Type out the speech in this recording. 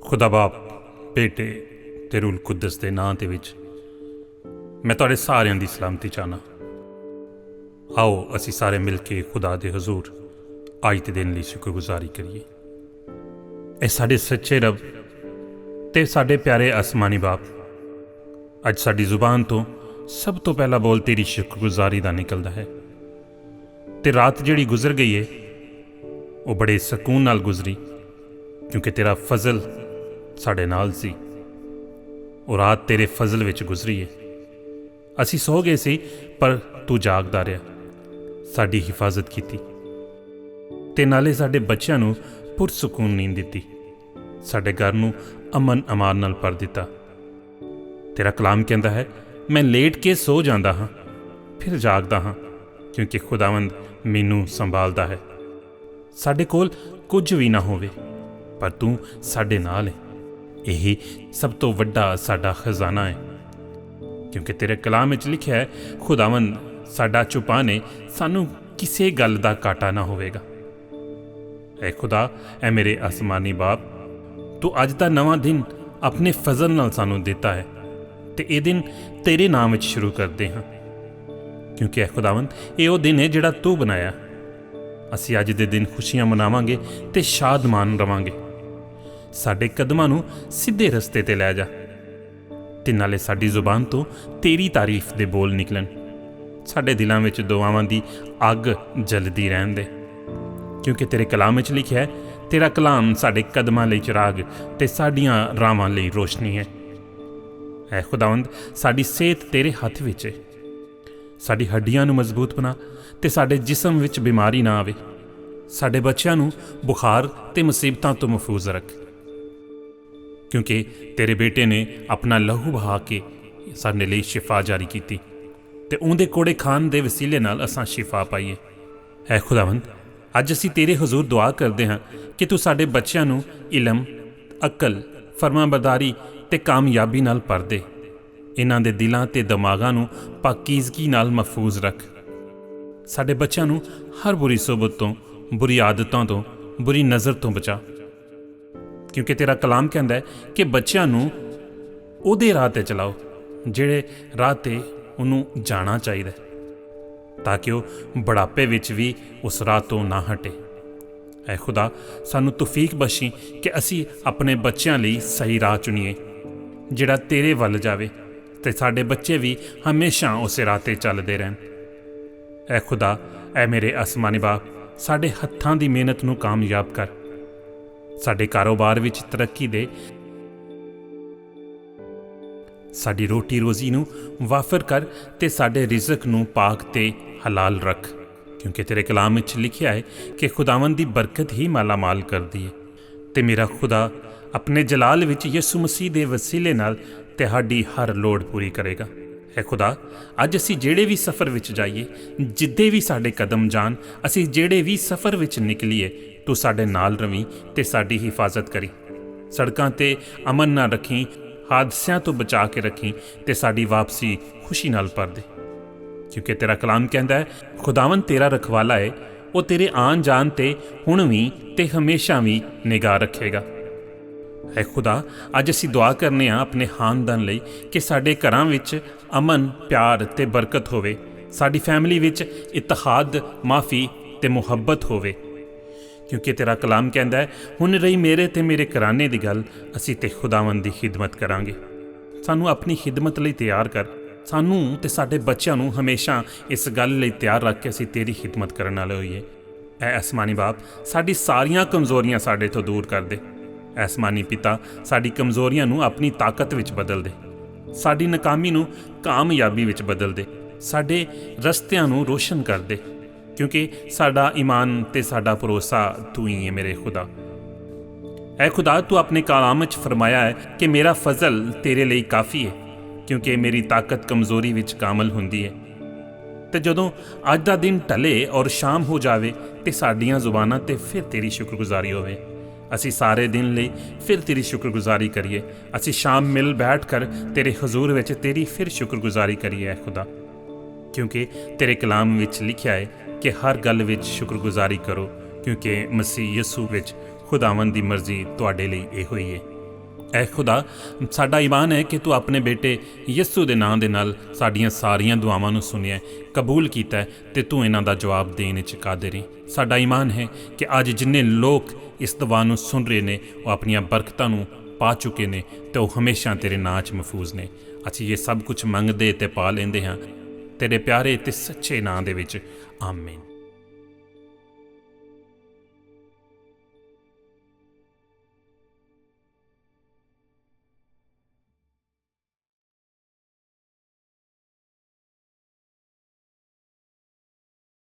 खुदा बाप बेटे ते रूल कुद्दस के नां दे विच मैं तुहाडे सारिਆਂ ਦੀ सलामती चाहना। आओ असी सारे मिल के खुदा दे हजूर अज दे दिन लई शुक्रगुजारी करिए। ए साडे सच्चे रब ते साडे प्यारे आसमानी बाप, अज साडी जुबान तो सब तो पहला बोल तेरी शुक्रगुजारी दा निकलदा है। ते रात जिहड़ी गुजर गई है वो बड़े सकून नाल गुजरी, क्योंकि तेरा फजल साडे नाल सी। वो रात तेरे फजल विच गुजरी है। असी सो गए सी पर तू जागदा रहा, साडी हिफाजत कीती ते नाले साडे बच्चिआं नूं पुरसकून नींद दित्ती, साडे घर नूं अमन अमान नाल भर दिता। तेरा कलाम कहता है, मैं लेट के सो जांदा हाँ फिर जागदा हाँ, क्योंकि खुदावंद मैनूं संभालदा है। साडे कोल कुछ भी ना होवे पर तू साडे नाल है। यही सब तो वड्डा साडा खजाना है, क्योंकि तेरे कलाम विच लिखिया है, खुदावंद साडा छुपाने सानू किसी गल दा काटा ना होवेगा। ऐ खुदा, ऐ मेरे आसमानी बाप, तू अज दा नवां दिन अपने फजल नाल सानू दिता है ते ये दिन तेरे नाम विच शुरू करते हाँ, क्योंकि ऐ खुदावंद ये वो दिन है जिहड़ा तू बनाया। असी अज दे दिन खुशियां मनावांगे ते शादमान रवांगे। साडे कदमां नूं सीधे रस्ते ते लै जा ते नाले साडी जुबान तो तेरी तारीफ दे बोल निकलन। साडे दिलां विच दुआवां दी अग जलदी रहन दे, क्योंकि तेरे कलाम विच लिखिया है, तेरा कलाम साडे कदमां लई चिराग ते साडियां रावां लई रोशनी है। ऐ खुदावंद, साडी सेहत तेरे हत्थ विच है। साडी हड्डियां नूं मजबूत बना ते साडे जिस्म विच बीमारी ना आवे। साडे बच्चिआं नूं बुखार ते मुसीबतां तो महफूज रख, क्योंकि तेरे बेटे ने अपना लहू बहा के साडे लई शिफा जारी की ते उहदे कोड़े खान दे वसीले नाल असां शिफा पाईए। है खुदावंद, अज असीं तेरे हजूर दुआ करदे हां कि तू साडे बच्चिआं नूं इलम, अकल, फरमाबरदारी ते कामयाबी नाल भर दे। इन्हां दे दिलां ते दिमागां नूं पाकीज़गी नाल महफूज रख। साडे बच्चिआं नूं हर बुरी सोबत तो, बुरी आदतों तो, बुरी नज़र तो बचा, क्योंकि तेरा कलाम कहता है कि बच्चिआं नूं उहदे राह ते चलाओ जिहड़े राह ते उहनूं जाना चाहिए, ताकि वह बुढ़ापे विच भी उस राह तो ना हटे। ऐ खुदा, सानू तौफीक बख्शी कि असी अपने बच्चिआं लई सही राह चुनीए जिहड़ा तेरे वल जावे ते साडे बच्चे भी हमेशा उस राह ते चलदे रहन। ऐ खुदा, ऐ मेरे आसमानी बाप, साडे हत्थां दी मेहनत नूं कामयाब कर। साडे कारोबार विच तरक्की दे, साडी रोटी रोजी नूं वाफर कर ते साडे रिज़क नूं पाक ते हलाल रख, क्योंकि तेरे कलाम विच लिखिया है कि खुदावंद दी बरकत ही माला माल करदी है। ते मेरा खुदा अपने जलाल विच यसू मसीह दे वसीले नाल तुहाडी हर लोड़ पूरी करेगा। है खुदा, अज असी जेड़े भी सफ़र विच जाइए, जिद्दे भी साडे कदम जान, असी जेड़े भी सफ़र विच निकलीए, तू साडे नाल रवी ते साडी हिफाजत करी। सड़कां ते अमन ना रखी, हादसियां तो बचा के रखी ते साडी वापसी खुशी नाल भर दे, क्योंकि तेरा कलाम कहता है, खुदावन तेरा रखवाला है, वो तेरे आन जान ते हुण भी ते हमेशा भी निगाह रखेगा। है खुदा, अज असी दुआ करने अपने खानदान लई कि साडे घरां विच अमन, प्यार ते बरकत होवे, साडी फैमिली विच इत्तेहाद, माफ़ी ते मुहब्बत होवे, क्योंकि तेरा कलाम कहता है, हुण रही मेरे ते मेरे घराने दी गल, असी ते खुदावंद दी खिदमत करांगे। सानू अपनी खिदमत लई तैयार कर, सानू ते साडे बच्चिआं नूं हमेशा इस गल लई तैयार रख के असी तेरी खिदमत करन वाले होईए। ऐ आसमानी बाप, साडी सारियां कमज़ोरियां साडे तो दूर कर दे। आसमानी पिता, साडी कमज़ोरियां नूं अपनी ताकत विच बदल दे, साडी नाकामी नूं कामयाबी विच बदल दे, साडे रस्तिआं नूं रोशन कर दे, क्योंकि साडा ईमान ते साडा भरोसा तू ही है मेरे खुदा। ऐ खुदा, तू अपने कलाम विच फरमाया है कि मेरा फजल तेरे लिए काफ़ी है, क्योंकि मेरी ताकत कमज़ोरी विच कामल हुंदी है। ते जदों अज दा दिन ढले और शाम हो जावे ते साडियां जुबानां ते फिर तेरी शुक्रगुजारी होवे। असी सारे दिन लिए फिर तेरी शुक्रगुजारी करिए, असी शाम मिल बैठ कर तेरे हजूर विच तेरी फिर शुक्रगुजारी करिए। खुदा, क्योंकि तेरे कलाम विच लिखिया है कि हर गल विच शुक्रगुजारी करो, क्योंकि मसीह यसू विच खुदावंद दी मर्जी तुहाडे लई इहो ही है। ਐ ਖੁਦਾ, ਸਾਡਾ ਈਮਾਨ ਹੈ ਕਿ ਤੂੰ ਆਪਣੇ ਬੇਟੇ ਯਿਸੂ ਦੇ ਨਾਂ ਦੇ ਨਾਲ ਸਾਡੀਆਂ ਸਾਰੀਆਂ ਦੁਆਵਾਂ ਨੂੰ ਸੁਣਿਆ, ਕਬੂਲ ਕੀਤਾ ਅਤੇ ਤੂੰ ਇਹਨਾਂ ਦਾ ਜਵਾਬ ਦੇਣ ਵਿੱਚ ਕਾਦਰ ਹੈ। ਸਾਡਾ ਈਮਾਨ ਹੈ ਕਿ ਅੱਜ ਜਿੰਨੇ ਲੋਕ ਇਸ ਦੁਆ ਨੂੰ ਸੁਣ ਰਹੇ ਨੇ ਉਹ ਆਪਣੀਆਂ ਬਰਕਤਾਂ ਨੂੰ ਪਾ ਚੁੱਕੇ ਨੇ ਅਤੇ ਉਹ ਹਮੇਸ਼ਾ ਤੇਰੇ ਨਾਂ 'ਚ ਮਹਿਫੂਜ਼ ਨੇ। ਅਸੀਂ ਇਹ ਸਭ ਕੁਝ ਮੰਗਦੇ ਅਤੇ ਪਾ ਲੈਂਦੇ ਹਾਂ ਤੇਰੇ ਪਿਆਰੇ ਅਤੇ ਸੱਚੇ ਨਾਂ ਦੇ ਵਿੱਚ। ਆਮੀਨ।